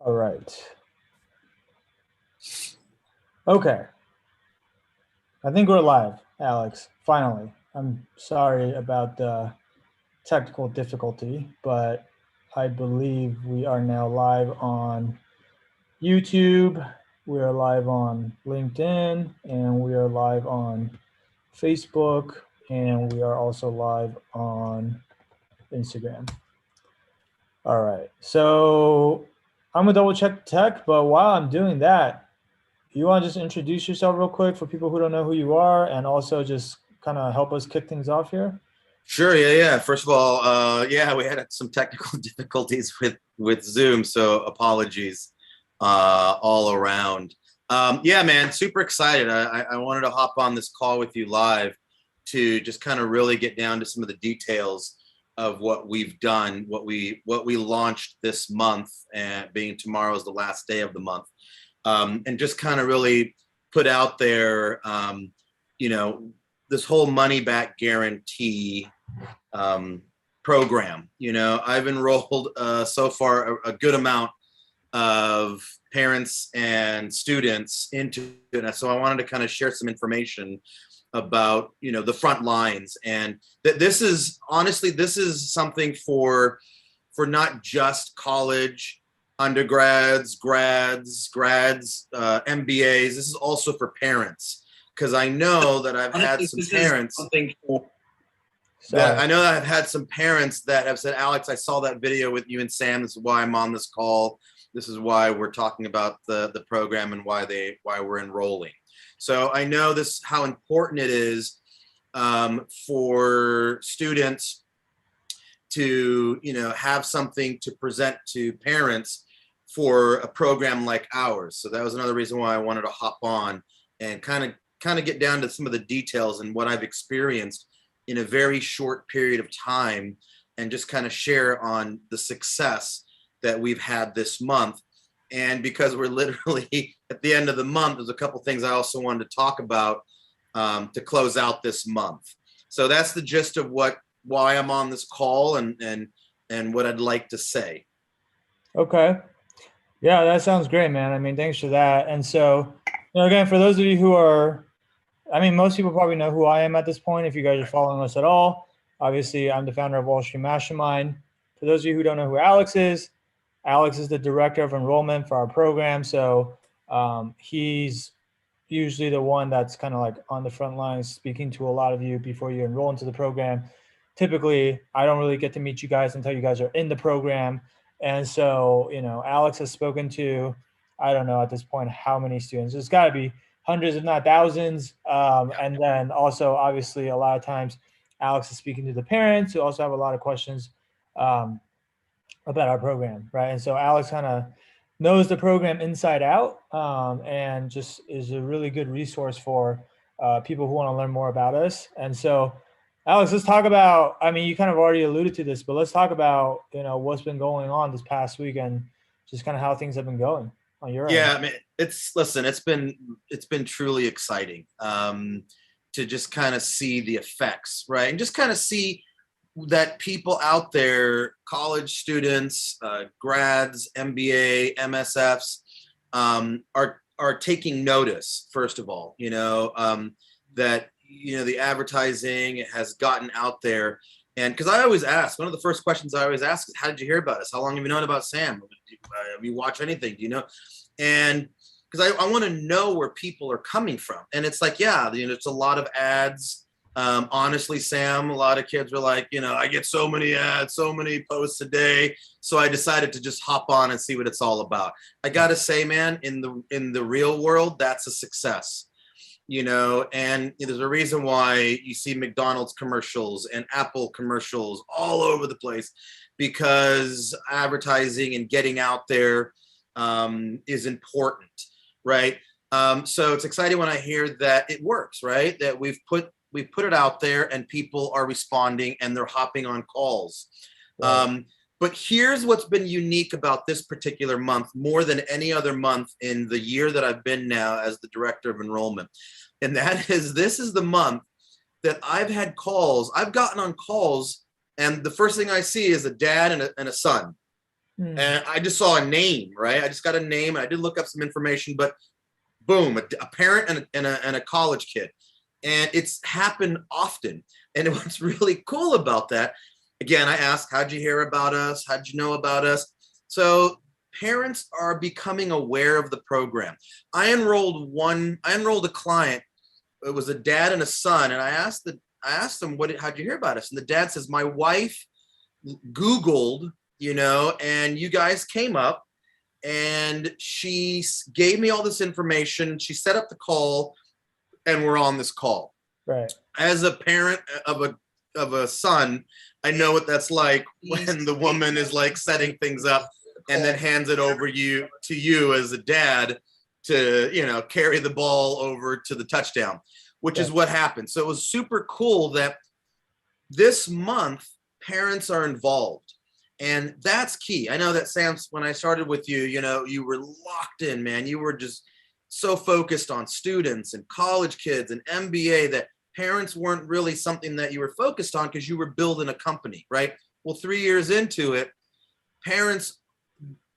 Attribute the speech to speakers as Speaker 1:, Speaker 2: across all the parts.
Speaker 1: All right. Okay. I think we're live, Alex. Finally. I'm sorry about the technical difficulty, but I believe we are now live on YouTube. We are live on LinkedIn, and we are live on Facebook, and we are also live on Instagram. All right. So I'm gonna double check tech, but while I'm doing that, you want to just introduce yourself real quick for people who don't know who you are, and also just kind of help us kick things off here?
Speaker 2: Sure. Yeah. First of all, yeah, we had some technical difficulties with Zoom, so apologies all around. Yeah, man, super excited. I wanted to hop on this call with you live to just kind of really get down to some of the details of what we've done, what we launched this month, and being tomorrow is the last day of the month, and just kind of really put out there, you know, this whole money back guarantee program. I've enrolled so far a good amount of parents and students into it. So I wanted to kind of share some information about, the front lines, and that this is something for not just college, undergrads, grads, MBAs. This is also for parents, because I know that I've had some parents. I know that I've had some parents that have said, Alex, I saw that video with you and Sam. This is why I'm on this call. This is why we're talking about the program and why we're enrolling. So I know how important it is for students to, have something to present to parents for a program like ours. So that was another reason why I wanted to hop on and kind of get down to some of the details and what I've experienced in a very short period of time, and just kind of share on the success that we've had this month. And because we're literally at the end of the month, there's a couple things I also wanted to talk about to close out this month. So that's the gist of why I'm on this call and what I'd like to say.
Speaker 1: Okay. Yeah, that sounds great, man. I mean, thanks for that. And so, again, for those of you who are, most people probably know who I am at this point if you guys are following us at all. Obviously, I'm the founder of Wall Street Mastermind. For those of you who don't know who Alex is the Director of Enrollment for our program. So he's usually the one that's kind of like on the front lines speaking to a lot of you before you enroll into the program. Typically, I don't really get to meet you guys until you guys are in the program. And so, Alex has spoken to, I don't know at this point how many students. There's got to be hundreds, if not thousands. And then also, obviously, a lot of times Alex is speaking to the parents who also have a lot of questions about our program, right? And so Alex kind of knows the program inside out, and just is a really good resource for people who want to learn more about us. And so, Alex, let's talk about, you kind of already alluded to this, but let's talk about, what's been going on this past week and just kind of how things have been going on your end.
Speaker 2: It's been truly exciting to just kind of see the effects, right? And just kind of see that people out there, college students, grads, MBA, MSFs, are taking notice, first of all, that, the advertising has gotten out there. And because I always ask, one of the first questions I always ask is, how did you hear about us? How long have you known about Sam? Have you watched anything? Do you know? And because I want to know where people are coming from. And it's like, yeah, it's a lot of ads. Honestly, Sam, a lot of kids were like, I get so many ads, so many posts a day. So I decided to just hop on and see what it's all about. I got to say, man, in the real world, that's a success, and there's a reason why you see McDonald's commercials and Apple commercials all over the place, because advertising and getting out there is important, right? So it's exciting when I hear that it works, right? That we've put it out there and people are responding and they're hopping on calls. Right. But here's what's been unique about this particular month, more than any other month in the year that I've been now as the Director of Enrollment. And that is, this is the month that I've had calls. I've gotten on calls, and the first thing I see is a dad and a son. And I just saw a name, right? I just got a name, and I did look up some information, but boom, a parent and a college kid. And it's happened often. And what's really cool about that, again, I asked, how'd you hear about us? How'd you know about us? So parents are becoming aware of the program. I enrolled a client. It was a dad and a son. And I asked them, how'd you hear about us? And the dad says, my wife Googled, and you guys came up, and she gave me all this information. She set up the call, and we're on this call.
Speaker 1: Right.
Speaker 2: As a parent of a son, I know what that's like when the woman is like setting things up and then hands it over to you as a dad to, carry the ball over to the touchdown, which is what happened. So it was super cool that this month parents are involved. And that's key. I know that, Sam, when I started with you, you were locked in, man. You were just so focused on students and college kids and MBA that parents weren't really something that you were focused on because you were building a company, right? Well, 3 years into it, parents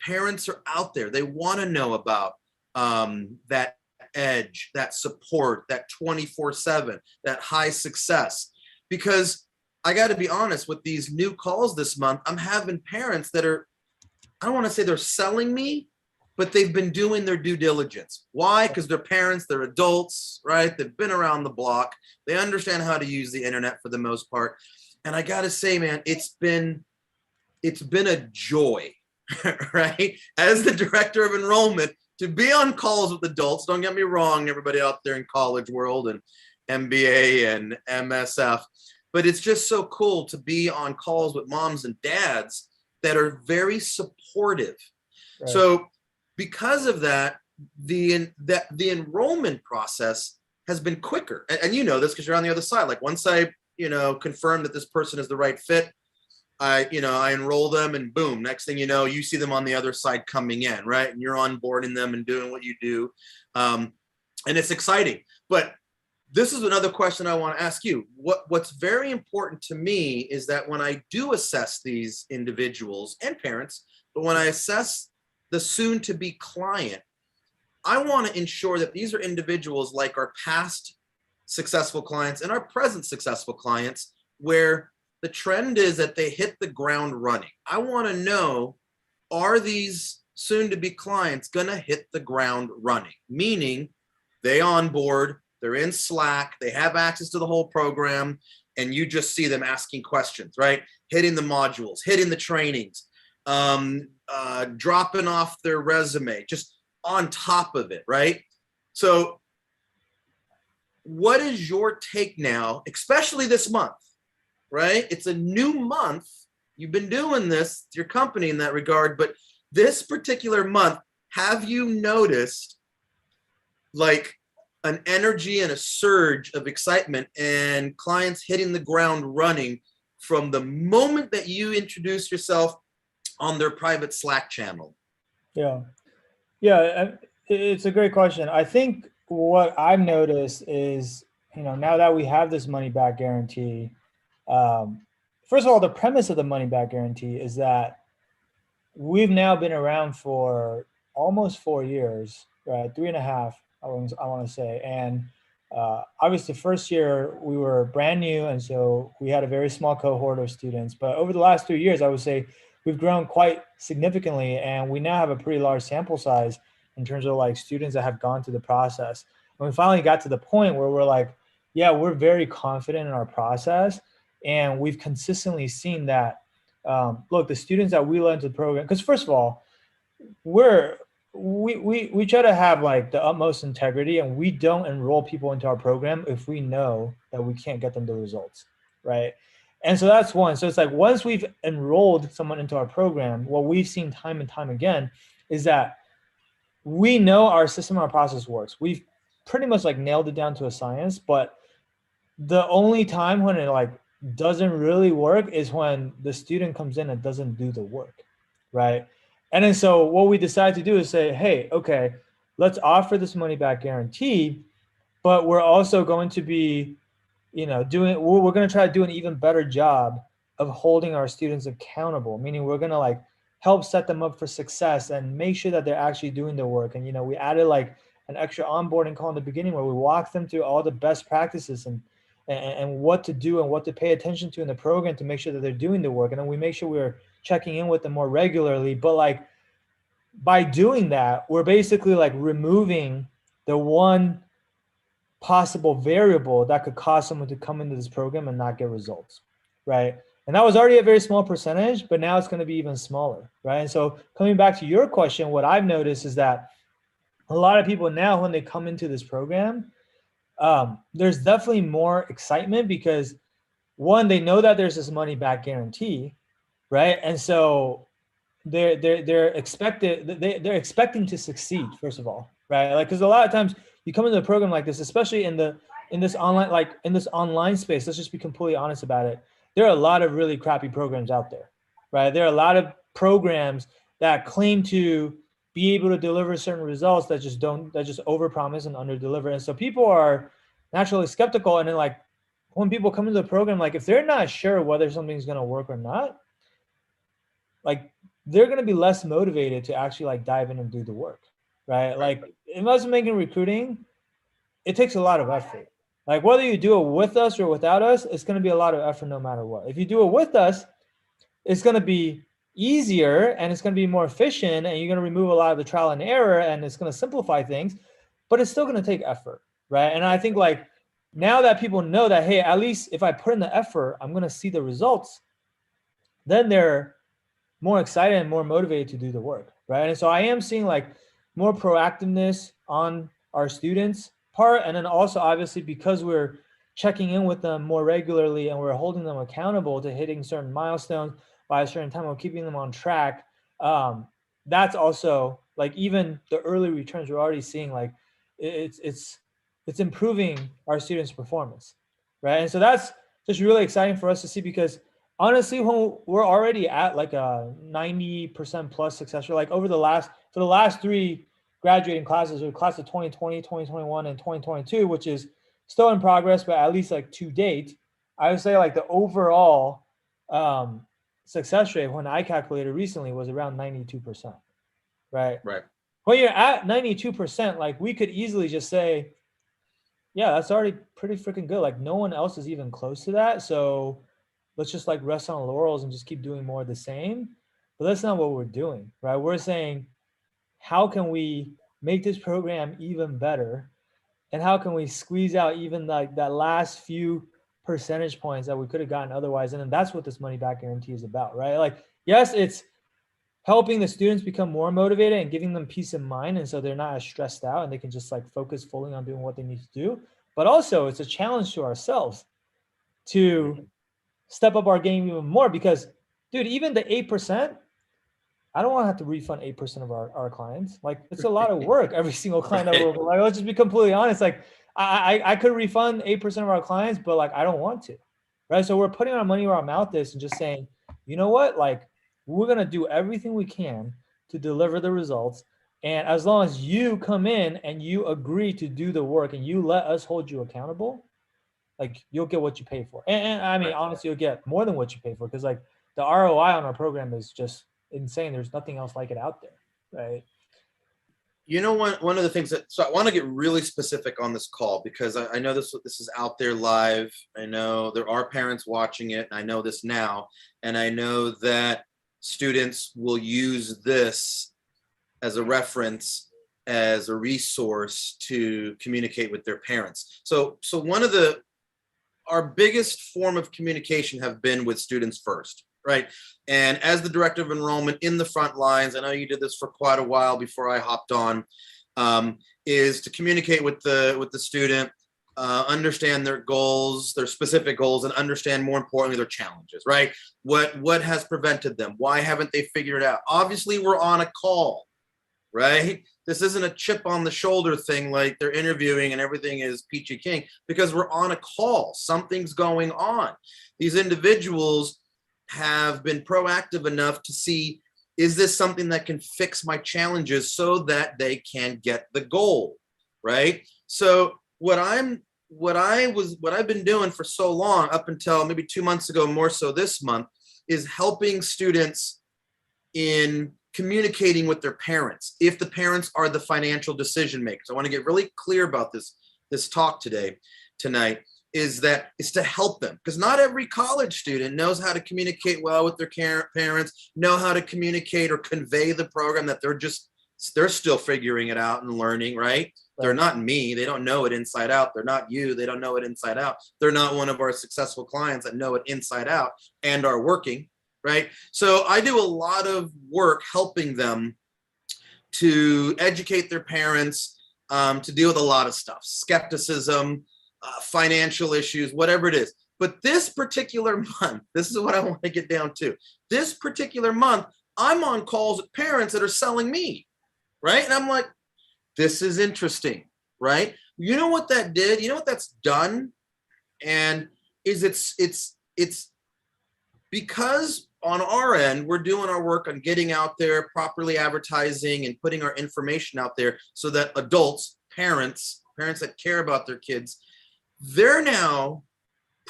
Speaker 2: are out there. They want to know about that edge, that support, that 24/7, that high success. Because I got to be honest, with these new calls this month, I'm having parents that are, I don't want to say they're selling me, but they've been doing their due diligence. Why? Because they're parents, they're adults, right? They've been around the block. They understand how to use the internet for the most part. And I got to say, man, it's been a joy, right? As the director of enrollment, to be on calls with adults. Don't get me wrong, everybody out there in college world and MBA and MSF. But it's just so cool to be on calls with moms and dads that are very supportive. Right. So because of that, the enrollment process has been quicker. And you know this because you're on the other side. Like once I, confirm that this person is the right fit, I enroll them, and boom, next thing you know, you see them on the other side coming in, right? And you're onboarding them and doing what you do. And it's exciting. But this is another question I want to ask you. What's very important to me is that when I do assess these individuals and parents, but when I assess the soon-to-be client, I want to ensure that these are individuals like our past successful clients and our present successful clients, where the trend is that they hit the ground running. I want to know, are these soon-to-be clients going to hit the ground running? Meaning they onboard, they're in Slack, they have access to the whole program, and you just see them asking questions, right? Hitting the modules, hitting the trainings, dropping off their resume, just on top of it, right? So what is your take now, especially this month, right? It's a new month. You've been doing this, your company in that regard, but this particular month, have you noticed like an energy and a surge of excitement and clients hitting the ground running from the moment that you introduce yourself on their private Slack channel? Yeah,
Speaker 1: it's a great question. I think what I've noticed is, now that we have this money back guarantee, first of all, the premise of the money back guarantee is that we've now been around for almost 4 years, right? 3.5. I want to say. And obviously the first year we were brand new. And so we had a very small cohort of students, but over the last 3 years, I would say we've grown quite significantly. And we now have a pretty large sample size in terms of like students that have gone through the process. And we finally got to the point where we're like, yeah, we're very confident in our process. And we've consistently seen that, look, the students that we let into the program, because first of all, we try to have like the utmost integrity, and we don't enroll people into our program if we know that we can't get them the results, right? And so that's one. So it's like once we've enrolled someone into our program, what we've seen time and time again is that we know our system, our process works. We've pretty much like nailed it down to a science, but the only time when it like doesn't really work is when the student comes in and doesn't do the work, right? And then so what we decide to do is say, hey, okay, let's offer this money back guarantee, but we're also going to be, we're going to try to do an even better job of holding our students accountable, meaning we're going to like help set them up for success and make sure that they're actually doing the work. And, we added like an extra onboarding call in the beginning where we walk them through all the best practices and what to do and what to pay attention to in the program to make sure that they're doing the work. And then we make sure we're checking in with them more regularly. But like by doing that, we're basically like removing the one possible variable that could cause someone to come into this program and not get results, right? And that was already a very small percentage, but now it's going to be even smaller, right? And so coming back to your question, what I've noticed is that a lot of people now, when they come into this program, there's definitely more excitement because one, they know that there's this money back guarantee, right? And so they're expecting to succeed, first of all, right? Like, because a lot of times you come into a program like this, especially in this online space, let's just be completely honest about it. There are a lot of really crappy programs out there, right? There are a lot of programs that claim to be able to deliver certain results that just overpromise and underdeliver. And so people are naturally skeptical. And then like when people come into the program, like if they're not sure whether something's going to work or not, like they're going to be less motivated to actually like dive in and do the work, right? Like investment banking recruiting, it takes a lot of effort. Like whether you do it with us or without us, it's going to be a lot of effort no matter what. If you do it with us, it's going to be easier and it's going to be more efficient and you're going to remove a lot of the trial and error and it's going to simplify things, but it's still going to take effort, right? And I think like now that people know that, hey, at least if I put in the effort, I'm going to see the results, then they're more excited and more motivated to do the work, right? And so I am seeing like more proactiveness on our students' part. And then also obviously because we're checking in with them more regularly and we're holding them accountable to hitting certain milestones by a certain time, we're keeping them on track. That's also like even the early returns we're already seeing, like it's improving our students' performance, right? And so that's just really exciting for us to see because honestly, when we're already at like a 90% plus success rate, like for the last three graduating classes, or class of 2020, 2021, and 2022, which is still in progress, but at least like to date, I would say like the overall success rate when I calculated recently was around 92%, right?
Speaker 2: Right.
Speaker 1: When you're at 92%, like we could easily just say, yeah, that's already pretty freaking good. Like no one else is even close to that. So let's just like rest on laurels and just keep doing more of the same. But that's not what we're doing, right? We're saying, how can we make this program even better? And how can we squeeze out even like that last few percentage points that we could have gotten otherwise? And then that's what this money back guarantee is about, right? Like, yes, it's helping the students become more motivated and giving them peace of mind. And so they're not as stressed out and they can just like focus fully on doing what they need to do. But also it's a challenge to ourselves to step up our game even more because, dude, even the 8%, I don't want to have to refund 8% of our clients. Like it's a lot of work every single client that we're like, let's just be completely honest. Like I could refund 8% of our clients, but like I don't want to, right? So we're putting our money where our mouth is and just saying, you know what? Like we're going to do everything we can to deliver the results. And as long as you come in and you agree to do the work and you let us hold you accountable, like you'll get what you pay for. And I mean, honestly, you'll get more than what you pay for because like the ROI on our program is just insane. There's nothing else like it out there, right?
Speaker 2: You know, one of the things so I want to get really specific on this call because I know this is out there live. I know there are parents watching it. I know this now. And I know that students will use this as a reference, as a resource to communicate with their parents. So one of our biggest form of communication have been with students first, right? And as the director of enrollment in the front lines, I know you did this for quite a while before I hopped on, is to communicate with the student, understand their goals, their specific goals, and understand more importantly their challenges, right? What has prevented them? Why haven't they figured it out? Obviously, we're on a call, right? This isn't a chip on the shoulder thing like they're interviewing and everything is peachy king because we're on a call. Something's going on. These individuals have been proactive enough to see, is this something that can fix my challenges so that they can get the goal, right? So what I've been doing for so long, up until maybe 2 months ago, more so this month, is helping students in communicating with their parents, if the parents are the financial decision makers. I want to get really clear about this talk tonight, is to help them, because not every college student knows how to communicate well with their parents, know how to communicate or convey the program that they're still figuring it out and learning, right? They're not me. They don't know it inside out. They're not you. They don't know it inside out. They're not one of our successful clients that know it inside out and are working, right? So I do a lot of work helping them to educate their parents, to deal with a lot of stuff, skepticism, financial issues, whatever it is. But this particular month, this is what I want to get down to. This particular month, I'm on calls with parents that are selling me, right? And I'm like, this is interesting, right? You know what that did? You know what that's done? And it's because on our end, we're doing our work on getting out there, properly advertising and putting our information out there so that adults, parents that care about their kids, they're now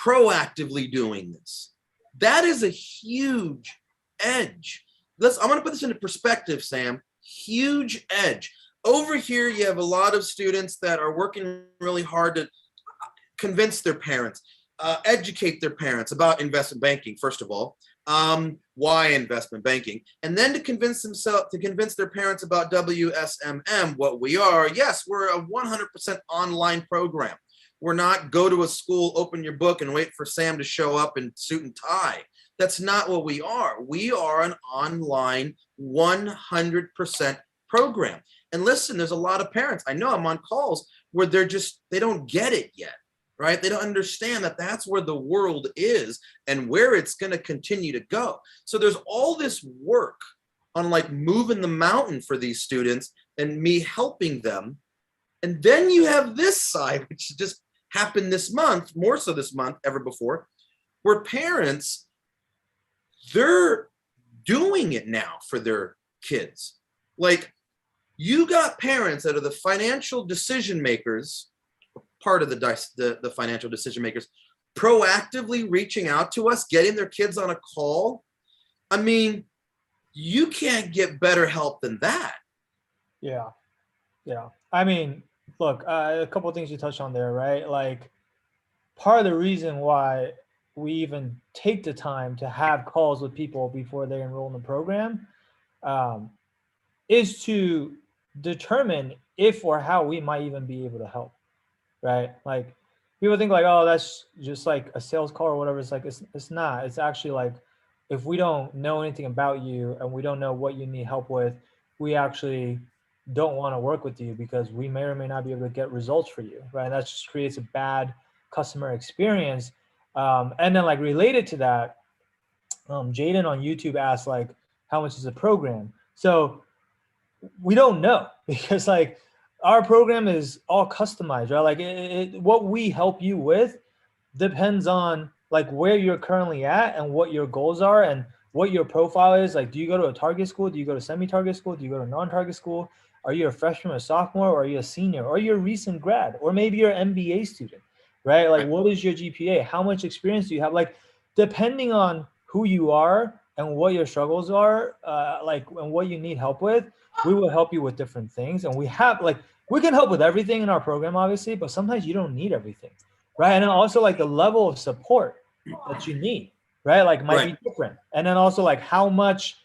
Speaker 2: proactively doing this. That is a huge edge. I'm going to put this into perspective, Sam. Huge edge. Over here, you have a lot of students that are working really hard to convince their parents, educate their parents about investment banking, first of all, why investment banking, and then to convince their parents about WSMM, what we are. Yes, we're a 100% online program. We're not go to a school, open your book, and wait for Sam to show up in suit and tie. That's not what we are. We are an online 100% program. And listen, there's a lot of parents, I know I'm on calls where they don't get it yet, right? They don't understand that that's where the world is and where it's going to continue to go. So there's all this work on like moving the mountain for these students and me helping them. And then you have this side, which just happened this month, more so this month, ever before, where parents, they're doing it now for their kids. Like, you got parents that are the financial decision makers, part of the financial decision makers, proactively reaching out to us, getting their kids on a call. I mean, you can't get better help than that.
Speaker 1: Yeah. I mean, look, a couple of things you touched on there, right? Like, part of the reason why we even take the time to have calls with people before they enroll in the program is to determine if or how we might even be able to help, right? Like, people think like, oh, that's just like a sales call or whatever. It's like, it's not. It's actually like, if we don't know anything about you and we don't know what you need help with, we actually don't want to work with you because we may or may not be able to get results for you, right? And that just creates a bad customer experience. And then like related to that, Jaden on YouTube asked like, how much is a program? So we don't know because like our program is all customized, right? Like what we help you with depends on like where you're currently at and what your goals are and what your profile is. Like, do you go to a target school? Do you go to semi-target school? Do you go to non-target school? Are you a freshman or sophomore, or are you a senior, or are you a recent grad, or maybe you're an MBA student, right? Like, what is your GPA? How much experience do you have? Like, depending on who you are and what your struggles are, like, and what you need help with, we will help you with different things. And we have like, we can help with everything in our program, obviously, but sometimes you don't need everything, right? And then also like the level of support that you need, right? Like might be different. And then also like how much,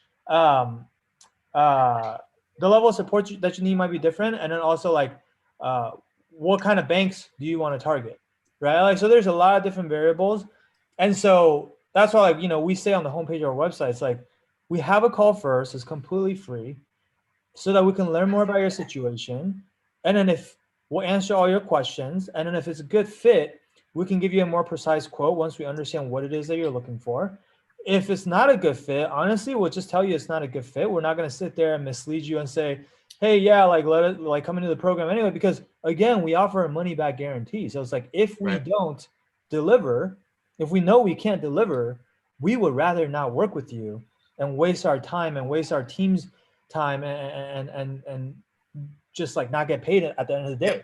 Speaker 1: the level of support that you need might be different. And then also like, what kind of banks do you want to target, right? Like, so there's a lot of different variables. And so that's why, like, you know, we say on the homepage of our website, it's like, we have a call first, it's completely free, so that we can learn more about your situation. And then if we'll answer all your questions, and then if it's a good fit, we can give you a more precise quote once we understand what it is that you're looking for. If it's not a good fit, honestly, we'll just tell you it's not a good fit. We're not going to sit there and mislead you and say, hey, yeah, like let it like come into the program anyway, because again, we offer a money back guarantee. So it's like, if we don't deliver, if we know we can't deliver, we would rather not work with you and waste our time and waste our team's time and just like not get paid at the end of the day.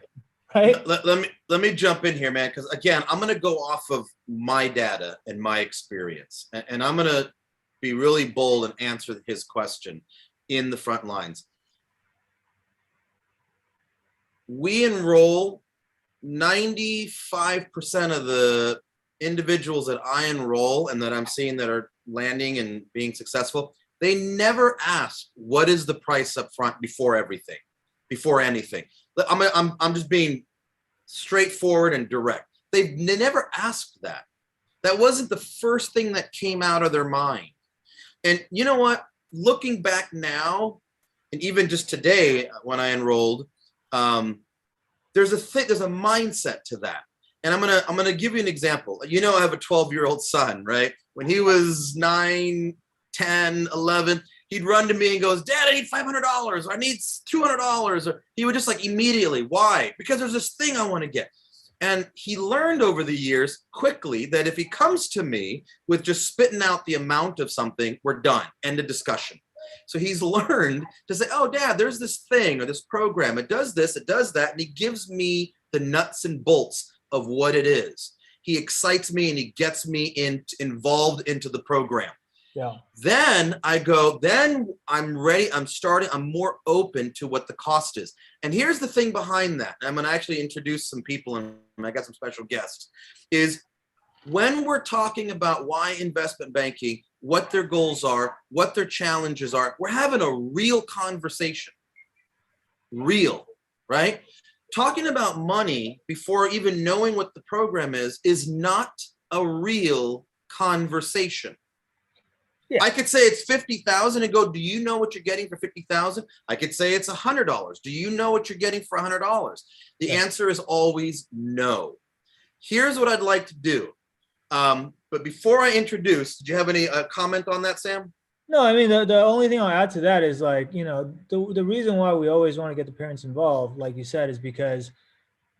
Speaker 1: Right?
Speaker 2: Let me jump in here, man, because again, I'm going to go off of my data and my experience, and I'm going to be really bold and answer his question in the front lines. We enroll 95% of the individuals that I enroll and that I'm seeing that are landing and being successful. They never ask, what is the price up front before everything, before anything. I'm just being straightforward and direct. They never asked that. That wasn't the first thing that came out of their mind. And you know what? Looking back now, and even just today when I enrolled, there's a mindset to that. And I'm gonna give you an example. You know, I have a 12-year-old son, right? When he was 9, 10, 11, he'd run to me and goes, Dad, I need $500, or I need $200, or he would just like immediately. Why? Because there's this thing I want to get. And he learned over the years quickly that if he comes to me with just spitting out the amount of something, we're done. End of discussion. So he's learned to say, oh, Dad, there's this thing or this program. It does this, it does that. And he gives me the nuts and bolts of what it is. He excites me and he gets me involved into the program.
Speaker 1: Yeah.
Speaker 2: Then I go, then I'm ready. I'm more open to what the cost is. And here's the thing behind that. I'm going to actually introduce some people and I got some special guests, is when we're talking about why investment banking, what their goals are, what their challenges are, we're having a real conversation. Real, right? Talking about money before even knowing what the program is not a real conversation. Yeah. I could say it's 50,000 and go, do you know what you're getting for 50,000? I could say it's $100. Do you know what you're getting for $100? The answer is always no. Here's what I'd like to do. But before I introduce, did you have any comment on that, Sam?
Speaker 1: No, I mean, the only thing I'll add to that is like, you know, the reason why we always want to get the parents involved, like you said, is because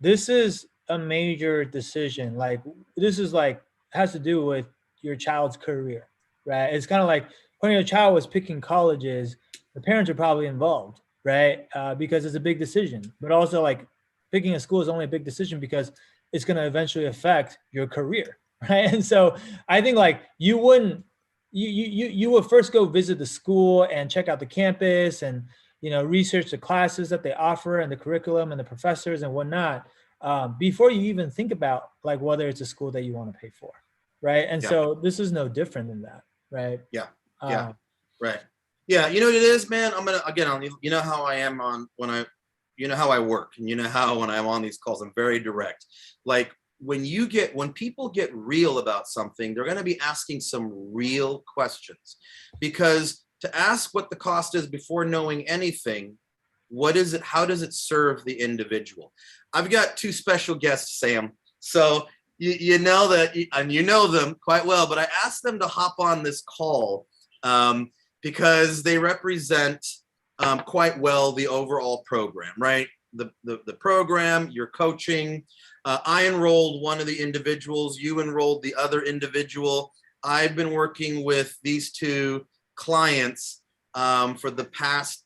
Speaker 1: this is a major decision. Like this is like, has to do with your child's career. Right. It's kind of like when your child was picking colleges, the parents are probably involved, right? Because it's a big decision. But also like picking a school is only a big decision because it's going to eventually affect your career, right? And so I think like you would first go visit the school and check out the campus and, you know, research the classes that they offer and the curriculum and the professors and whatnot before you even think about like whether it's a school that you want to pay for, right? And so this is no different than that. Right.
Speaker 2: Yeah. Yeah. Right. Yeah. You know what it is, man? You know how I am you know how I work and you know how when I'm on these calls, I'm very direct. Like when people get real about something, they're going to be asking some real questions, because to ask what the cost is before knowing anything, what is it? How does it serve the individual? I've got two special guests, Sam. So you know that, and you know them quite well, but I asked them to hop on this call because they represent quite well the overall program, right? The program, your coaching. I enrolled one of the individuals, you enrolled the other individual. I've been working with these two clients for the past,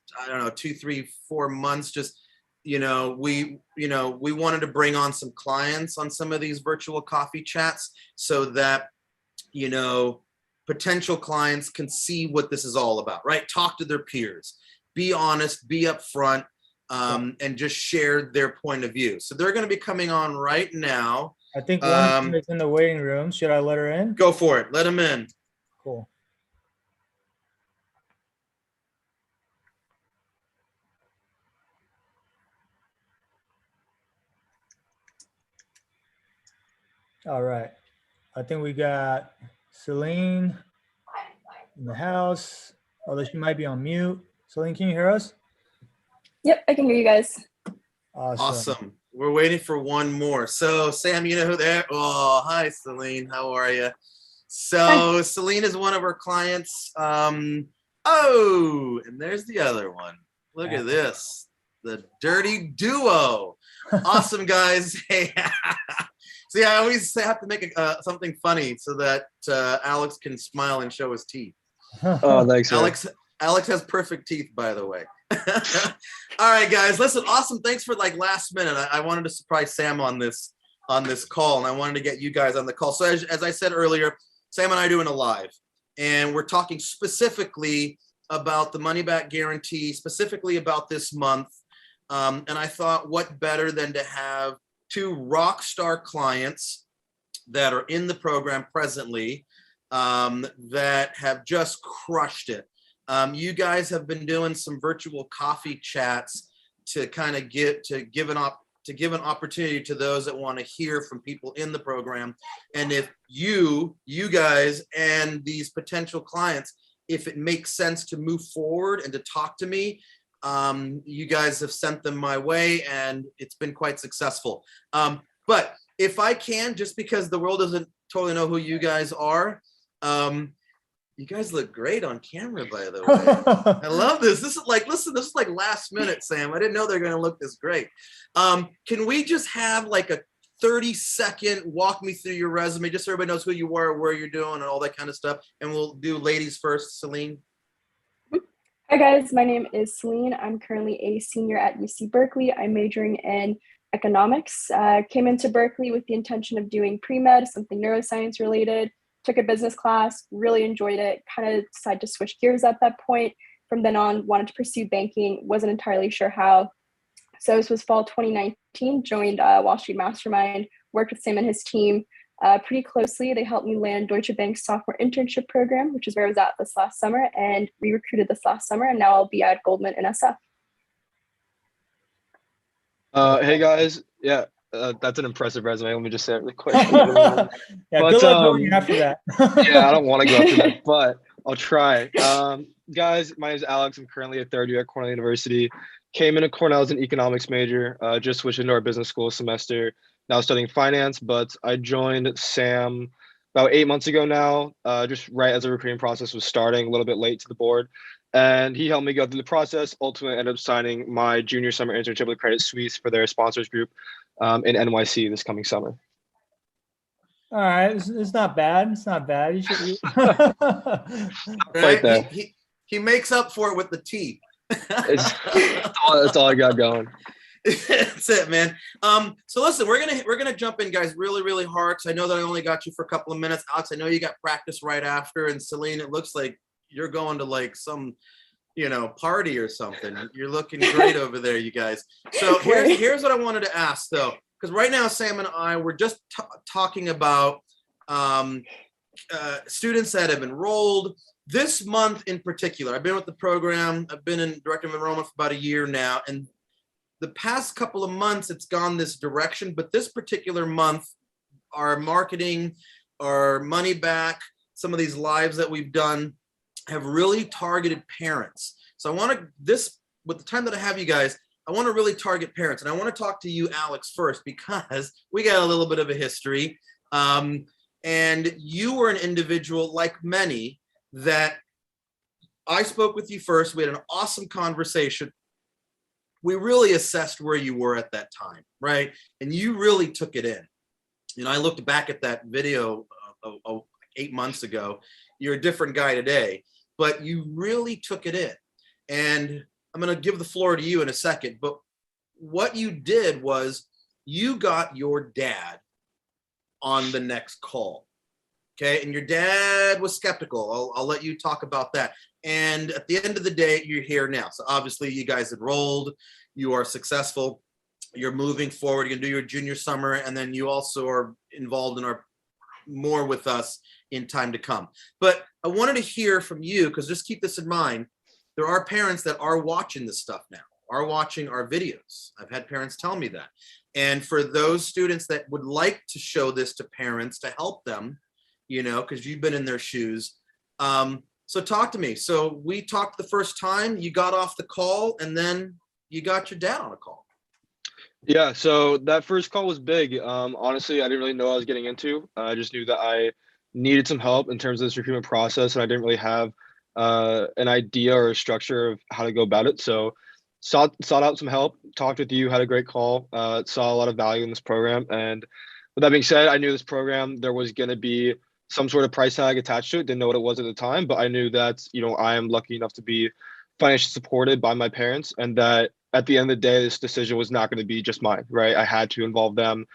Speaker 2: 2, 3, 4 months, just we wanted to bring on some clients on some of these virtual coffee chats so that, potential clients can see what this is all about, right? Talk to their peers, be honest, be upfront, and just share their point of view. So they're going to be coming on right now.
Speaker 1: I think one is in the waiting room. Should I let her in?
Speaker 2: Go for it. Let them in.
Speaker 1: Cool. All right. I think we got Celine in the house, although she might be on mute. Celine, can you hear us?
Speaker 3: Yep, I can hear you guys.
Speaker 2: Awesome. We're waiting for one more. So, Sam, you know who there? Oh, hi, Celine. How are you? So, hi. Celine is one of our clients. And there's the other one. Look at this. The dirty duo. Awesome, guys. Hey. See, I always have to make something funny so that Alex can smile and show his teeth.
Speaker 4: Oh, thanks,
Speaker 2: Alex has perfect teeth, by the way. All right, guys, listen, awesome. Thanks for last minute. I wanted to surprise Sam on this call, and I wanted to get you guys on the call. So as I said earlier, Sam and I are doing a live, and we're talking specifically about the money back guarantee, specifically about this month. And I thought, what better than to have two rock star clients that are in the program presently that have just crushed it. You guys have been doing some virtual coffee chats to kind of give an opportunity to those that want to hear from people in the program. And if you guys and these potential clients, if it makes sense to move forward and to talk to me, you guys have sent them my way and it's been quite successful. But if I can, just because the world doesn't totally know who you guys are, you guys look great on camera, by the way. I love this. This is like, listen, this is like last minute, Sam. I didn't know they're going to look this great. Can we just have like a 30-second walk me through your resume, just so everybody knows who you are, where you're doing, and all that kind of stuff? And we'll do ladies first. Celine.
Speaker 3: Hi guys, my name is Celine. I'm currently a senior at UC Berkeley. I'm majoring in economics. Came into Berkeley with the intention of doing pre-med, something neuroscience related. Took a business class, really enjoyed it, kind of decided to switch gears at that point. From then on, wanted to pursue banking, wasn't entirely sure how. So this was fall 2019, joined Wall Street Mastermind, worked with Sam and his team pretty closely. They helped me land Deutsche Bank's software internship program, which is where I was at this last summer, and re-recruited this last summer, and now I'll be at Goldman in SF.
Speaker 4: Hey guys, yeah. That's an impressive resume. Let me just say it really quick.
Speaker 1: Yeah,
Speaker 4: but,
Speaker 1: good luck going after that.
Speaker 4: Yeah, I don't want to go after that, but I'll try. Guys, my name is Alex. I'm currently a third year at Cornell University. Came into Cornell as an economics major, just switched into our business school semester. Now studying finance, but I joined Sam about 8 months ago now, just right as the recruiting process was starting, a little bit late to the board. And he helped me go through the process, ultimately ended up signing my junior summer internship with Credit Suisse for their sponsors group in NYC this coming summer.
Speaker 1: All right, it's not bad. It's not bad. You should.
Speaker 2: Right? He makes up for it with the tea.
Speaker 4: That's all I got going.
Speaker 2: That's it, man. So listen, we're gonna jump in, guys, really hard. So I know that I only got you for a couple of minutes. Alex, I know you got practice right after, and Celine, it looks like you're going to like some, party or something. You're looking great over there, you guys. So here's what I wanted to ask, though, because right now Sam and I were just talking about students that have enrolled this month in particular. I've been with the program. I've been in Director of Enrollment for about a year now, and the past couple of months it's gone this direction. But this particular month, our marketing, our money back, some of these lives that we've done have really targeted parents. So I want to, with the time that I have you guys, I want to really target parents. And I want to talk to you, Alex, first, because we got a little bit of a history. And you were an individual, like many, that I spoke with you first. We had an awesome conversation. We really assessed where you were at that time, right? And you really took it in. I looked back at that video 8 months ago. You're a different guy today, but you really took it in. And I'm going to give the floor to you in a second, but what you did was you got your dad on the next call. Okay. And your dad was skeptical. I'll let you talk about that. And at the end of the day, you're here now. So obviously you guys enrolled, you are successful, you're moving forward, you're gonna do your junior summer, and then you also are involved in more with us in time to come. But I wanted to hear from you, because just keep this in mind, there are parents that are watching this stuff now, are watching our videos. I've had parents tell me that. And for those students that would like to show this to parents to help them, because you've been in their shoes. So talk to me. So we talked the first time, you got off the call, and then you got your dad on a call.
Speaker 4: Yeah, so that first call was big. Honestly, I didn't really know what I was getting into. I just knew that I needed some help in terms of this recruitment process, and I didn't really have an idea or a structure of how to go about it. So sought out some help, talked with you, had a great call, saw a lot of value in this program. And with that being said, I knew this program, there was going to be some sort of price tag attached to it. Didn't know what it was at the time, but I knew that, I am lucky enough to be financially supported by my parents, and that at the end of the day, this decision was not going to be just mine, right? I had to involve them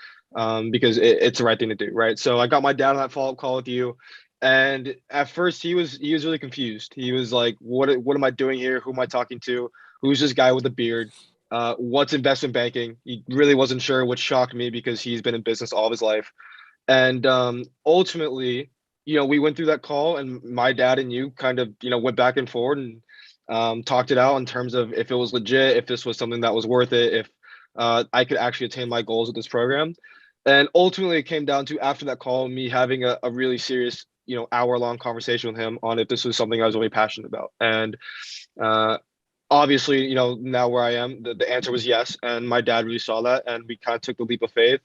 Speaker 4: because it's the right thing to do, right? So I got my dad on that follow-up call with you, And at first he was really confused. He was like, what am I doing here? Who am I talking to? Who's this guy with a beard? What's investment banking? He really wasn't sure, which shocked me because he's been in business all of his life. And ultimately, we went through that call, and my dad and you kind of, went back and forth and talked it out in terms of if it was legit, if this was something that was worth it, if I could actually attain my goals with this program. And ultimately, it came down to, after that call, me having a really serious, hour-long conversation with him on if this was something I was really passionate about. And obviously, now where I am, the answer was yes. And my dad really saw that, and we kind of took the leap of faith,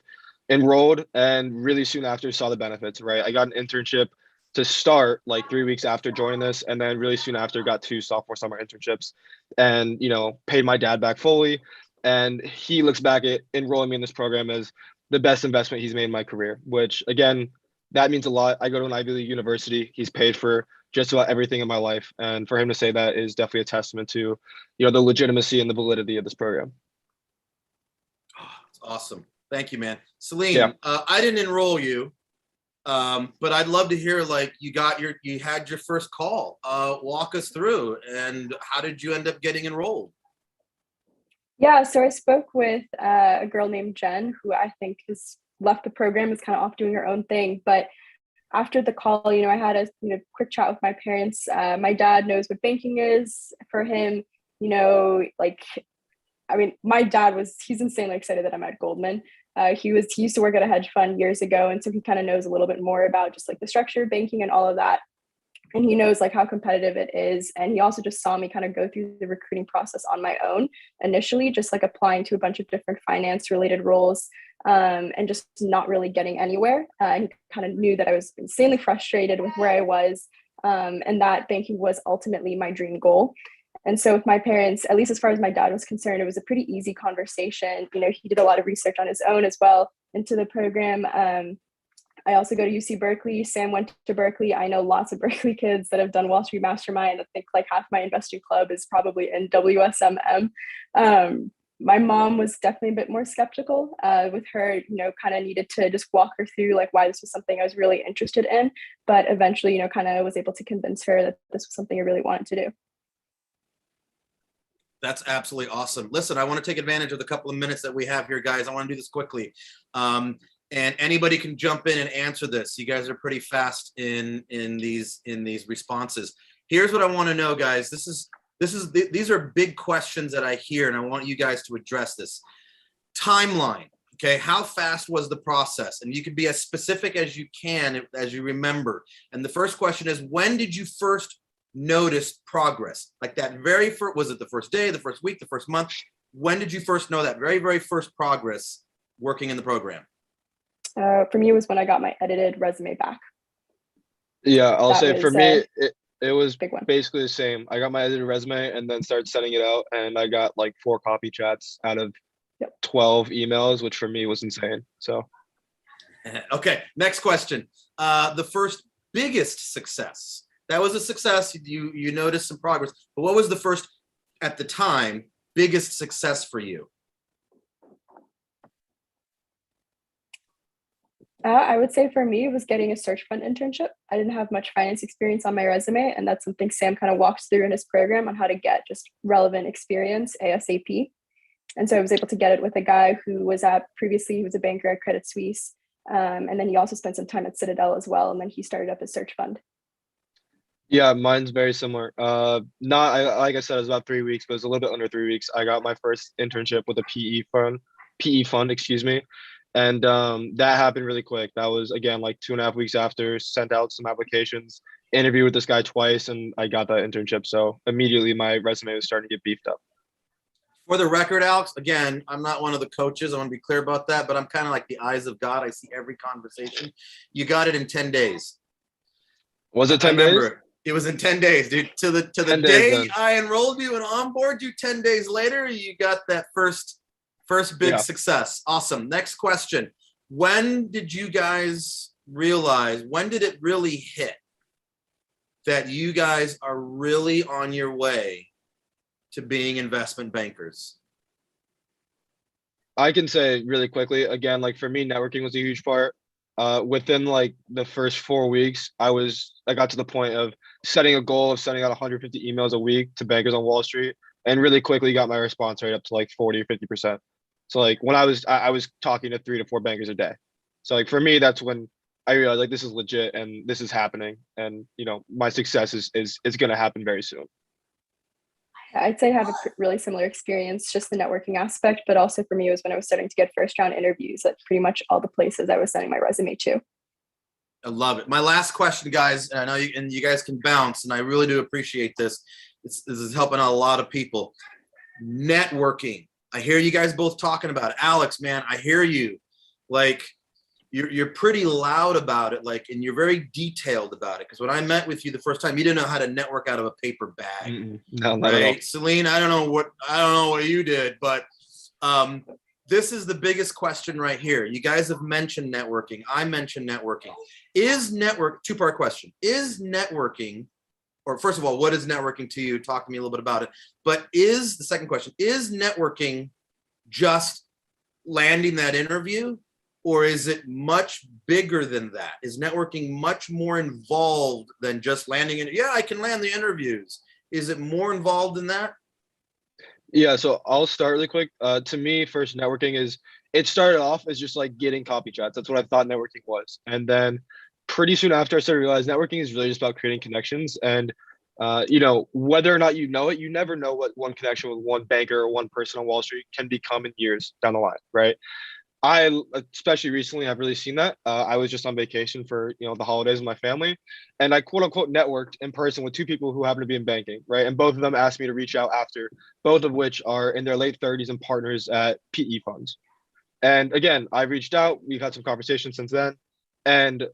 Speaker 4: enrolled, and really soon after saw the benefits, right? I got an internship to start like 3 weeks after joining this, and then really soon after got 2 sophomore summer internships, and paid my dad back fully. And he looks back at enrolling me in this program as the best investment he's made in my career, which again, that means a lot. I go to an Ivy League university. He's paid for just about everything in my life, and for him to say that is definitely a testament to the legitimacy and the validity of this program.
Speaker 2: Oh, that's awesome. Thank you, man. Celine,
Speaker 4: Yeah.
Speaker 2: I didn't enroll you, but I'd love to hear, like, you had your first call. Walk us through, and how did you end up getting enrolled?
Speaker 3: Yeah, so I spoke with a girl named Jen, who I think has left the program, is kind of off doing her own thing. But after the call, I had a quick chat with my parents. My dad knows what banking is. For him, my dad he's insanely excited that I'm at Goldman. He used to work at a hedge fund years ago, and so he kind of knows a little bit more about just like the structure of banking and all of that. And he knows like how competitive it is. And he also just saw me kind of go through the recruiting process on my own initially, just like applying to a bunch of different finance related roles, and just not really getting anywhere. And he kind of knew that I was insanely frustrated with where I was, and that banking was ultimately my dream goal. And so with my parents, at least as far as my dad was concerned, it was a pretty easy conversation. He did a lot of research on his own as well into the program. I also go to UC Berkeley. Sam went to Berkeley. I know lots of Berkeley kids that have done Wall Street Mastermind. I think like half my investing club is probably in WSMM. My mom was definitely a bit more skeptical. With her, kind of needed to just walk her through like why this was something I was really interested in. But eventually, kind of was able to convince her that this was something I really wanted to do.
Speaker 2: That's absolutely awesome. Listen, I want to take advantage of the couple of minutes that we have here, guys. I want to do this quickly. And anybody can jump in and answer this. You guys are pretty fast in these responses. Here's what I want to know, guys. These are big questions that I hear, and I want you guys to address this. Timeline. Okay, how fast was the process? And you can be as specific as you can, as you remember. And the first question is, when did you first notice progress? Like that very first, was it the first day, the first week, the first month? When did you first know that very, very first progress working in the program?
Speaker 3: For me, it was when I got my edited resume back.
Speaker 4: Yeah, I'll say for me, it was
Speaker 3: big one.
Speaker 4: Basically the same. I got my edited resume and then started sending it out, and I got like 4 copy chats out of 12 emails, which for me was insane. So,
Speaker 2: okay, next question. The first biggest success. That was a success. You noticed some progress, but what was the first, at the time, biggest success for you?
Speaker 3: I would say for me, it was getting a search fund internship. I didn't have much finance experience on my resume, and that's something Sam kind of walks through in his program on how to get just relevant experience ASAP. And so I was able to get it with a guy who was previously, he was a banker at Credit Suisse. And then he also spent some time at Citadel as well. And then he started up his search fund.
Speaker 4: Yeah, mine's very similar. Like I said, it was about 3 weeks, but it was a little bit under 3 weeks. I got my first internship with a PE fund, excuse me. And that happened really quick. That was, again, like 2.5 weeks after, sent out some applications, interviewed with this guy twice, and I got that internship. So immediately my resume was starting to get beefed up.
Speaker 2: For the record, Alex, again, I'm not one of the coaches. I want to be clear about that, but I'm kind of like the eyes of God. I see every conversation. You got it in 10 days.
Speaker 4: Was it 10 days?
Speaker 2: It was in 10 days, dude. To the day I enrolled you and onboard you, 10 days later, you got that first big success. Awesome. Next question. When did you guys realize, when did it really hit that you guys are really on your way to being investment bankers?
Speaker 4: I can say really quickly, again, like for me, networking was a huge part. within like the first 4 weeks, I got to the point of setting a goal of sending out 150 emails a week to bankers on Wall Street, and really quickly got my response rate up to like 40 or 50%. So like when I was talking to 3 to 4 bankers a day. So like for me, that's when I realized like this is legit and this is happening, and my success is going to happen very soon.
Speaker 3: I'd say I have a really similar experience, just the networking aspect, but also for me, it was when I was starting to get first round interviews at pretty much all the places I was sending my resume to.
Speaker 2: I love it. My last question, guys, and I know you guys can bounce, and I really do appreciate this. This is helping out a lot of people. Networking. I hear you guys both talking about it. Alex, man, I hear you. Like, you're pretty loud about it, like, and you're very detailed about it. Because when I met with you the first time, you didn't know how to network out of a paper bag.
Speaker 4: No, not at all.
Speaker 2: Celine, I don't know what you did, but this is the biggest question right here. You guys have mentioned networking. I mentioned networking. Two-part question. Is networking, or first of all, what is networking to you? Talk to me a little bit about it. But the second question, is networking just landing that interview? Or is it much bigger than that? Is networking much more involved than just landing it? Yeah, I can land the interviews. Is it more involved than that?
Speaker 4: Yeah, so I'll start really quick. To me, first, networking it started off as just like getting copy chats. That's what I thought networking was. And then pretty soon after, I started to realize networking is really just about creating connections. And, whether or not you know it, you never know what one connection with one banker or one person on Wall Street can become in years down the line, right? I, especially recently, have really seen that. I was just on vacation for, the holidays with my family, and I quote unquote networked in person with 2 people who happen to be in banking, right? And both of them asked me to reach out after, both of which are in their late 30s and partners at PE funds. And again, I reached out, we've had some conversations since then. And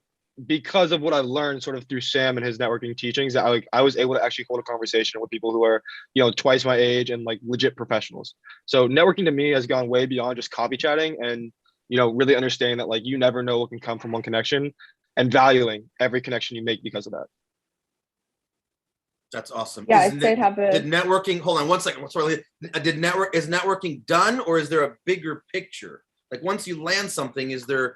Speaker 4: because of what I've learned sort of through Sam and his networking teachings, I was able to actually hold a conversation with people who are, twice my age and like legit professionals. So networking to me has gone way beyond just copy chatting, and, really understanding that like you never know what can come from one connection, and valuing every connection you make because of that.
Speaker 2: That's awesome.
Speaker 3: Yeah, I'd say
Speaker 2: did networking, hold on one second. Sorry, is networking done, or is there a bigger picture? Like once you land something, is there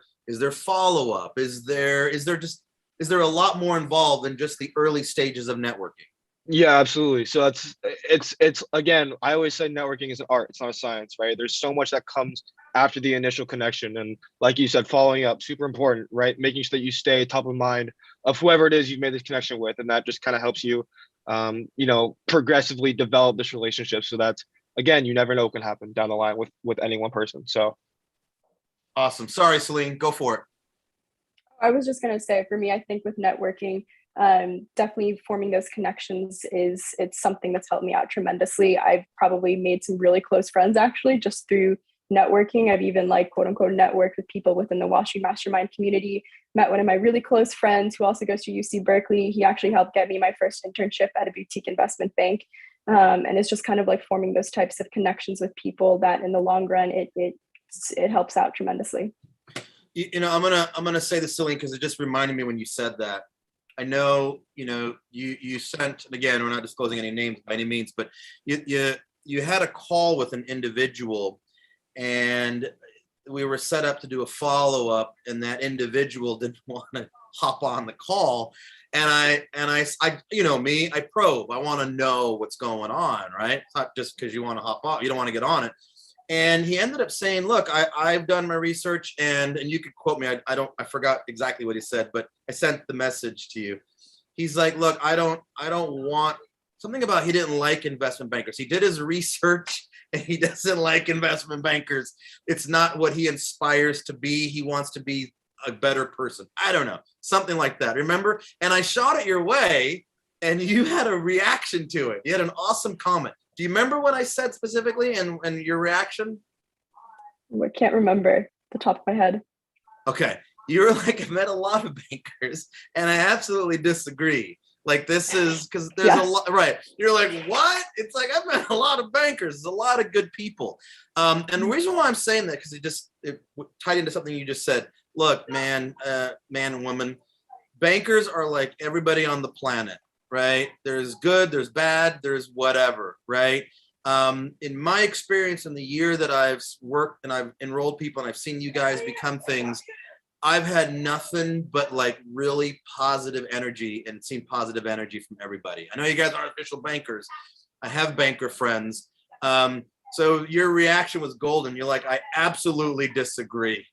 Speaker 2: follow-up? Is there a lot more involved than just the early stages of networking?
Speaker 4: Yeah, absolutely. So it's again, I always say networking is an art, it's not a science, right? There's so much that comes after the initial connection. And like you said, following up, super important, right? Making sure that you stay top of mind of whoever it is you've made this connection with. And that just kind of helps you, progressively develop this relationship. So that's, again, you never know what can happen down the line with any one person. So.
Speaker 2: Awesome. Sorry, Celine, go for it.
Speaker 3: I was just going to say, for me, I think with networking, definitely forming those connections it's something that's helped me out tremendously. I've probably made some really close friends actually just through networking. I've even like quote unquote networked with people within the Wall Street Mastermind community. Met one of my really close friends who also goes to UC Berkeley. He actually helped get me my first internship at a boutique investment bank. And it's just kind of like forming those types of connections with people that in the long run, it helps out tremendously.
Speaker 2: I'm gonna say this, Celine, because it just reminded me when you said that. I know, you sent, again, we're not disclosing any names by any means, but you had a call with an individual, and we were set up to do a follow-up, and that individual didn't want to hop on the call. And I me, I probe. I want to know what's going on, right? It's not just because you want to hop on, you don't want to get on it. And he ended up saying, look, I've done my research, and you could quote me. I forgot exactly what he said, but I sent the message to you. He's like, look, I don't want something about, he didn't like investment bankers. He did his research and he doesn't like investment bankers. It's not what he inspires to be. He wants to be a better person. I don't know, something like that. Remember? And I shot it your way, and you had a reaction to it. You had an awesome comment. Do you remember what I said specifically and your reaction?
Speaker 3: I can't remember the top of my head.
Speaker 2: Okay. You're like, I've met a lot of bankers and I absolutely disagree. Like this is because there's a lot, right? You're like, what? It's like, I've met a lot of bankers. There's a lot of good people. And the reason why I'm saying that, because it tied into something you just said. Look, man and woman, bankers are like everybody on the planet. Right? There's good, there's bad, there's whatever, right? In my experience in the year that I've worked and I've enrolled people and I've seen you guys become things, I've had nothing but like really positive energy, and seen positive energy from everybody. I know you guys aren't official bankers. I have banker friends. So your reaction was golden. You're like, I absolutely disagree.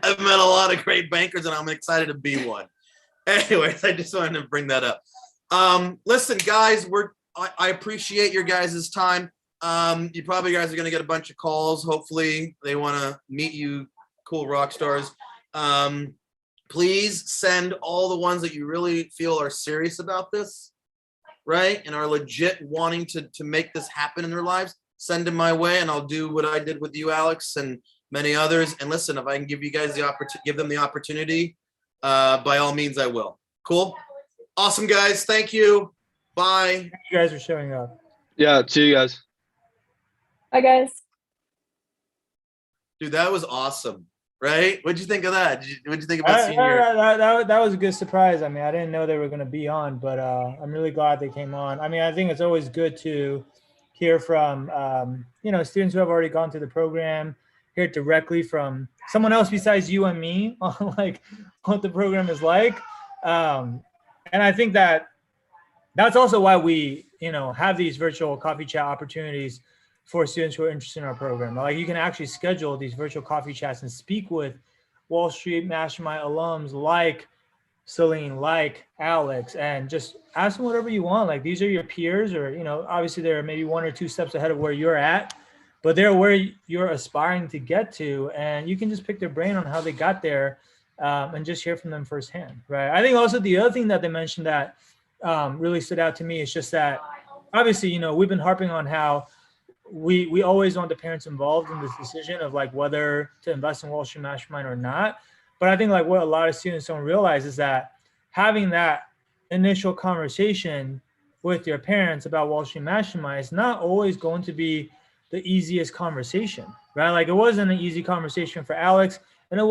Speaker 2: I've met a lot of great bankers and I'm excited to be one. Anyways, I just wanted to bring that up. Listen, guys, I appreciate your guys' time. You probably guys are going to get a bunch of calls. Hopefully they want to meet you cool rock stars. Please send all the ones that you really feel are serious about this, right? And are legit wanting to make this happen in their lives. Send them my way and I'll do what I did with you, Alex, and many others. And listen, if I can give you guys give them the opportunity, by all means, I will. Cool. Awesome, guys. Thank you. Bye.
Speaker 1: Thank you guys for showing up.
Speaker 4: Yeah, see you guys.
Speaker 3: Bye, guys.
Speaker 2: Dude, that was awesome. Right? What'd you think of that? What'd you think about senior?
Speaker 1: That was a good surprise. I mean, I didn't know they were going to be on, but I'm really glad they came on. I mean, I think it's always good to hear from, students who have already gone through the program, hear it directly from someone else besides you and me on like what the program is like. And I think that's also why we, have these virtual coffee chat opportunities for students who are interested in our program. Like you can actually schedule these virtual coffee chats and speak with Wall Street Mastermind alums like Celine, like Alex, and just ask them whatever you want. Like these are your peers, or, obviously they're maybe 1 or 2 steps ahead of where you're at, but they're where you're aspiring to get to. And you can just pick their brain on how they got there and just hear from them firsthand, right? I think also the other thing that they mentioned that really stood out to me is just that, obviously, we've been harping on how we always want the parents involved in this decision of like whether to invest in Wall Street Mastermind or not. But I think like what a lot of students don't realize is that having that initial conversation with your parents about Wall Street Mastermind is not always going to be the easiest conversation, right? Like it wasn't an easy conversation for Alex, and it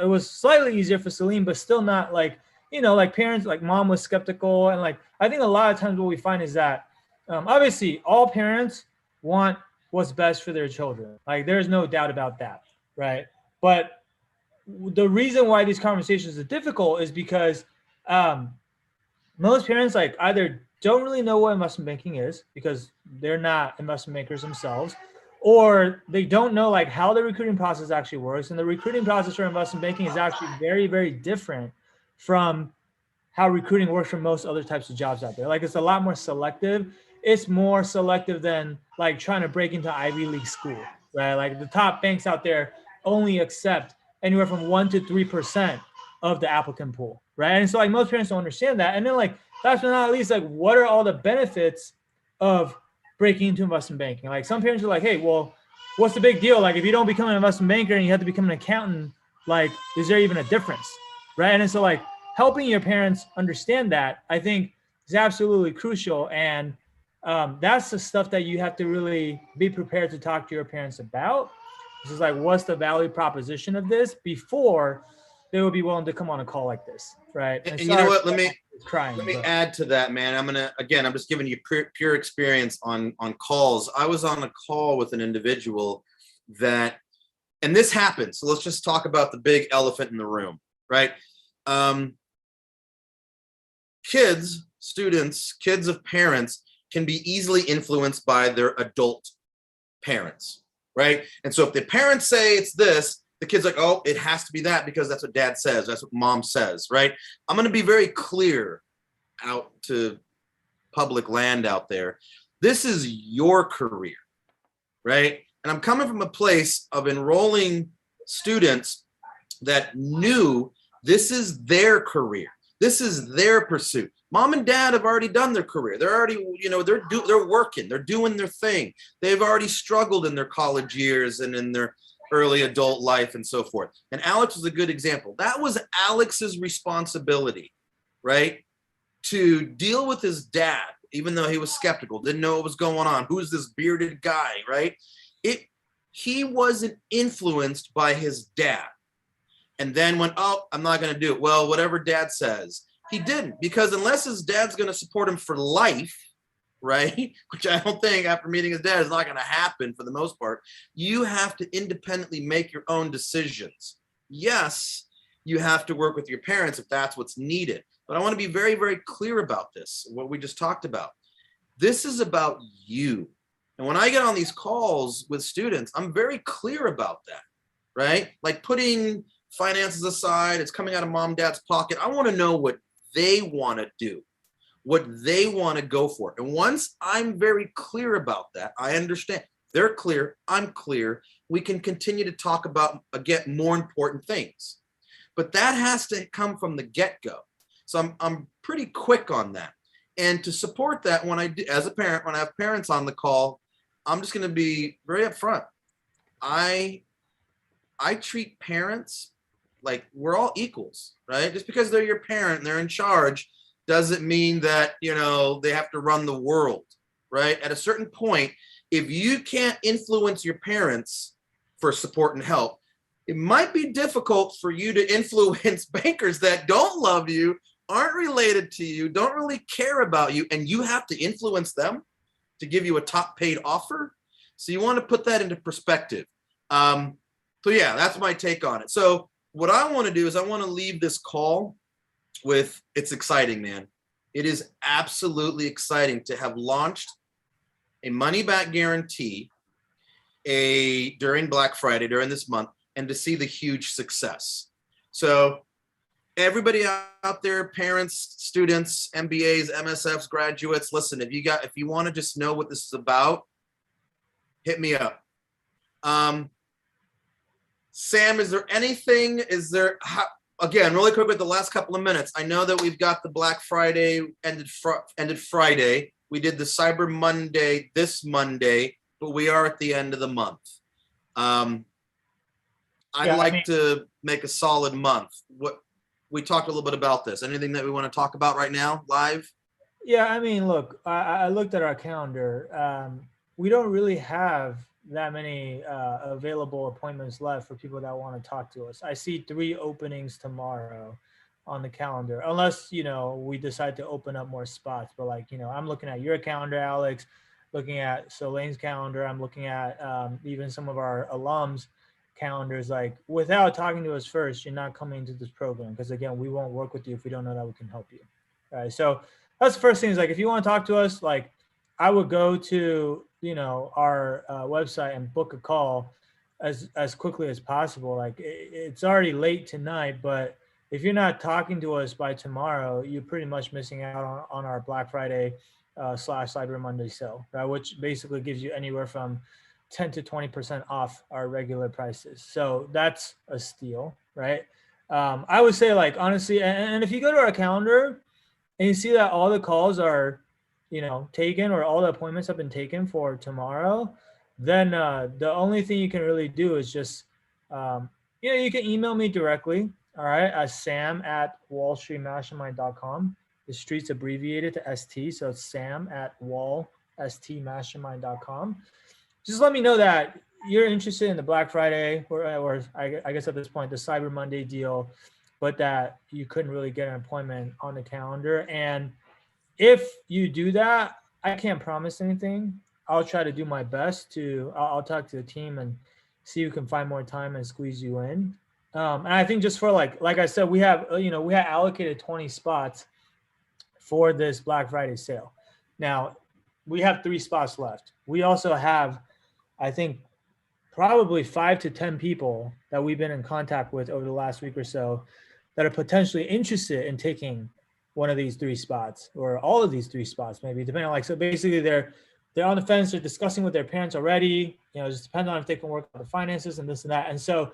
Speaker 1: was slightly easier for Celine, but still not like, like parents, like mom was skeptical. And like, I think a lot of times what we find is that obviously all parents want what's best for their children. Like there's no doubt about that, right? But the reason why these conversations are difficult is because most parents like either don't really know what investment banking is because they're not investment bankers themselves, or they don't know like how the recruiting process actually works. And the recruiting process for investment banking is actually very, very different from how recruiting works for most other types of jobs out there. Like it's a lot more selective. It's more selective than like trying to break into Ivy League school, right? Like the top banks out there only accept anywhere from 1 to 3% of the applicant pool, right? And so like most parents don't understand that. And then like last but not least, like what are all the benefits of breaking into investment banking? Like some parents are like, hey, well, what's the big deal? Like if you don't become an investment banker and you have to become an accountant, like is there even a difference, right? And so like helping your parents understand that, I think is absolutely crucial. And that's the stuff that you have to really be prepared to talk to your parents about. This is like, what's the value proposition of this before they will be willing to come on a call like this, right?
Speaker 2: And you know what? Let me
Speaker 1: but
Speaker 2: add to that, man. I'm just giving you pure experience on calls. I was on a call with an individual that, and this happens. So let's just talk about the big elephant in the room, right? Kids of parents can be easily influenced by their adult parents, right? And so if the parents say it's this, the kid's like, oh, it has to be that because that's what dad says. That's what mom says, right? I'm going to be very clear out to public land out there. This is your career, right? And I'm coming from a place of enrolling students that knew this is their career. This is their pursuit. Mom and dad have already done their career. They're already, they're working, they're doing their thing. They've already struggled in their college years and in their early adult life and so forth. And Alex was a good example. That was Alex's responsibility, right? To deal with his dad, even though he was skeptical, didn't know what was going on. Who's this bearded guy, right? He wasn't influenced by his dad. And then went, oh, I'm not going to do it. Well, whatever dad says. He didn't, because unless his dad's going to support him for life, right? Which I don't think after meeting his dad is not going to happen for the most part. You have to independently make your own decisions, Yes, you have to work with your parents if that's what's needed. But I want to be very, very clear about this, what we just talked about. This is about you. And when I get on these calls with students, I'm very clear about that, right? Like putting finances aside, it's coming out of mom, dad's pocket. I want to know what they want to do, what they want to go for. And once I'm very clear about that, I understand. They're clear, I'm clear. We can continue to talk about, again, more important things. But that has to come from the get-go. So I'm pretty quick on that. And to support that, when I do, as a parent, when I have parents on the call, I'm just going to be very upfront. I treat parents like we're all equals, right? Just because they're your parent and they're in charge doesn't mean that, you know, they have to run the world, right? At a certain point, if you can't influence your parents for support and help, it might be difficult for you to influence bankers that don't love you, aren't related to you, don't really care about you, and you have to influence them to give you a top paid offer. So you want to put that into perspective. So yeah, that's my take on it. So what I want to do is I want to leave this call with, it's exciting, man. It is absolutely exciting to have launched a money back guarantee during Black Friday, during this month, and to see the huge success. So everybody out there, parents, students, MBAs, MSFs, graduates, listen, if you want to just know what this is about, hit me up. Sam, is there anything, again, really quick with the last couple of minutes. I know that we've got the Black Friday ended Friday. We did the Cyber Monday this Monday, but we are at the end of the month. I'd like to make a solid month. We talked a little bit about this. Anything that we want to talk about right now, live?
Speaker 1: Yeah, I mean, look, I looked at our calendar. We don't really have that many available appointments left for people that want to talk to us. I see 3 openings tomorrow on the calendar, unless, you know, we decide to open up more spots. But like, you know, I'm looking at your calendar, Alex, looking at Solene's calendar. I'm looking at even some of our alums calendars. Like, without talking to us first, you're not coming into this program, because again, we won't work with you if we don't know that we can help you. All right. So that's the first thing, is like, if you want to talk to us, like, I would go to, you know, our website and book a call as quickly as possible. Like, it's already late tonight, but if you're not talking to us by tomorrow, you're pretty much missing out on our Black Friday / Cyber Monday sale, right? Which basically gives you anywhere from 10 to 20% off our regular prices. So that's a steal, right? I would say, like, honestly, and if you go to our calendar and you see that all the calls are, you know, taken, or all the appointments have been taken for tomorrow, then the only thing you can really do is just, you know, you can email me directly, all right, at sam@wallstreetmastermind.com. The street's abbreviated to ST, so it's sam@wallstmastermind.com. Just let me know that you're interested in the Black Friday, or I guess at this point, the Cyber Monday deal, but that you couldn't really get an appointment on the calendar. And if you do that, I can't promise anything. I'll try to do my best I'll talk to the team and see who can find more time and squeeze you in. And I think just for like I said, we have allocated 20 spots for this Black Friday sale. Now we have 3 spots left. We also have, I think, probably 5 to 10 people that we've been in contact with over the last week or so that are potentially interested in taking one of these 3 spots, or all of these 3 spots, maybe, depending on, like, so basically they're on the fence, they're discussing with their parents already, you know, it just depends on if they can work on the finances and this and that. And so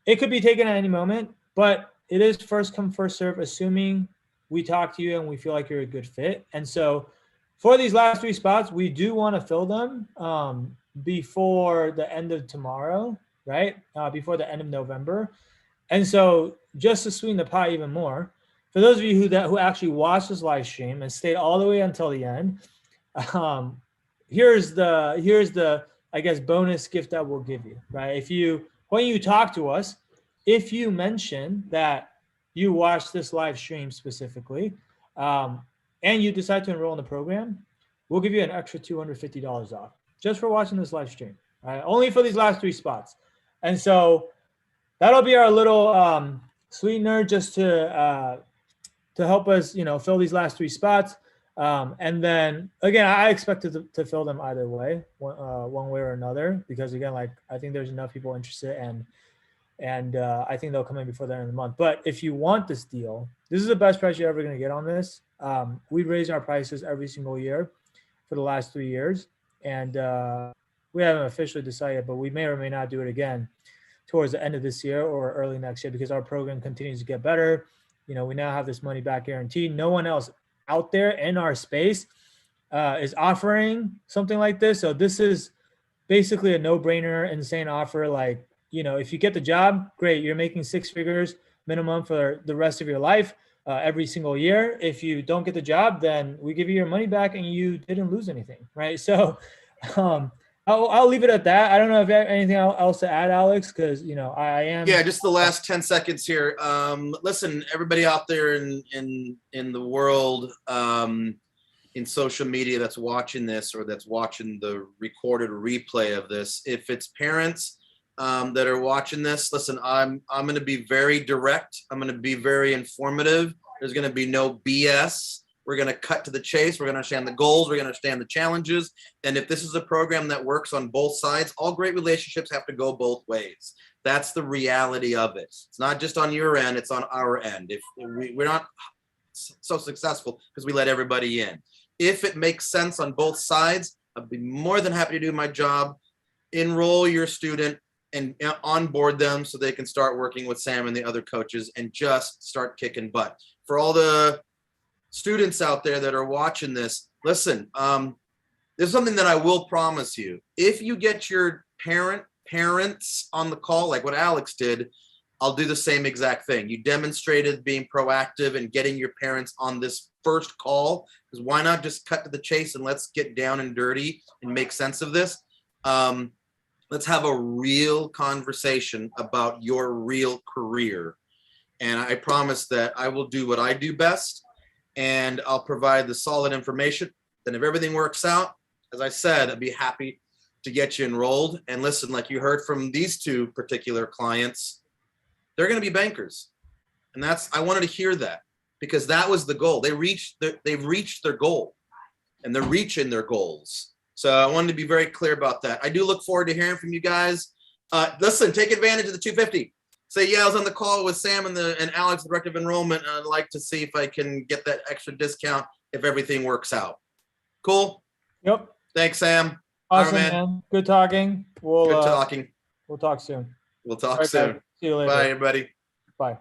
Speaker 1: it could be taken at any moment, but it is first come, first serve, assuming we talk to you and we feel like you're a good fit. And so for these last 3 spots, we do want to fill them before the end of tomorrow, right? Before the end of November. And so just to sweeten the pie even more, for those of you who actually watched this live stream and stayed all the way until the end, here's the I guess bonus gift that we'll give you, right? When you talk to us, if you mention that you watched this live stream specifically, and you decide to enroll in the program, we'll give you an extra $250 off just for watching this live stream, right? Only for these last 3 spots. And so that'll be our little sweetener just to help us, fill these last 3 spots. And then again, I expect to fill them either way, one way or another, because again, like I think there's enough people interested, and I think they'll come in before the end of the month. But if you want this deal, this is the best price you're ever going to get on this. We raise our prices every single year for the last 3 years, and we haven't officially decided, but we may or may not do it again towards the end of this year or early next year, because our program continues to get better. We now have this money back guarantee. No one else out there in our space is offering something like this. So this is basically a no-brainer, insane offer. Like, if you get the job, great. You're making 6 figures minimum for the rest of your life every single year. If you don't get the job, then we give you your money back and you didn't lose anything, right? So I'll leave it at that. I don't know if you have anything else to add, Alex, because I am.
Speaker 2: Yeah, just the last 10 seconds here. Listen, everybody out there in the world, in social media that's watching this or that's watching the recorded replay of this, if it's parents that are watching this, listen, I'm going to be very direct. I'm going to be very informative. There's going to be no BS. We're going to cut to the chase. We're going to understand the goals. We're going to understand the challenges. And if this is a program that works on both sides, all great relationships have to go both ways. That's the reality of it. It's not just on your end, it's on our end. If we're not so successful because we let everybody in. If it makes sense on both sides, I'd be more than happy to do my job, enroll your student and onboard them so they can start working with Sam and the other coaches and just start kicking butt. For all the students out there that are watching this, listen, there's something that I will promise you. If you get your parents on the call, like what Alex did, I'll do the same exact thing. You demonstrated being proactive and getting your parents on this first call, because why not just cut to the chase and let's get down and dirty and make sense of this. Let's have a real conversation about your real career. And I promise that I will do what I do best, and I'll provide the solid information. Then if everything works out, as I said, I'd be happy to get you enrolled. And listen, like you heard from these 2 particular clients, they're going to be bankers. And I wanted to hear that, because that was the goal. They've reached their goal, and they're reaching their goals. So I wanted to be very clear about that. I do look forward to hearing from you guys. Listen, take advantage of the 250. Say, yeah, I was on the call with Sam and Alex, the Director of Enrollment, and I'd like to see if I can get that extra discount if everything works out. Cool?
Speaker 1: Yep.
Speaker 2: Thanks, Sam.
Speaker 1: Awesome,
Speaker 2: All right,
Speaker 1: man. Good talking.
Speaker 2: Good talking.
Speaker 1: We'll talk soon.
Speaker 2: We'll talk
Speaker 1: All right,
Speaker 2: soon.
Speaker 1: guys. See you later.
Speaker 2: Bye, everybody.
Speaker 1: Bye.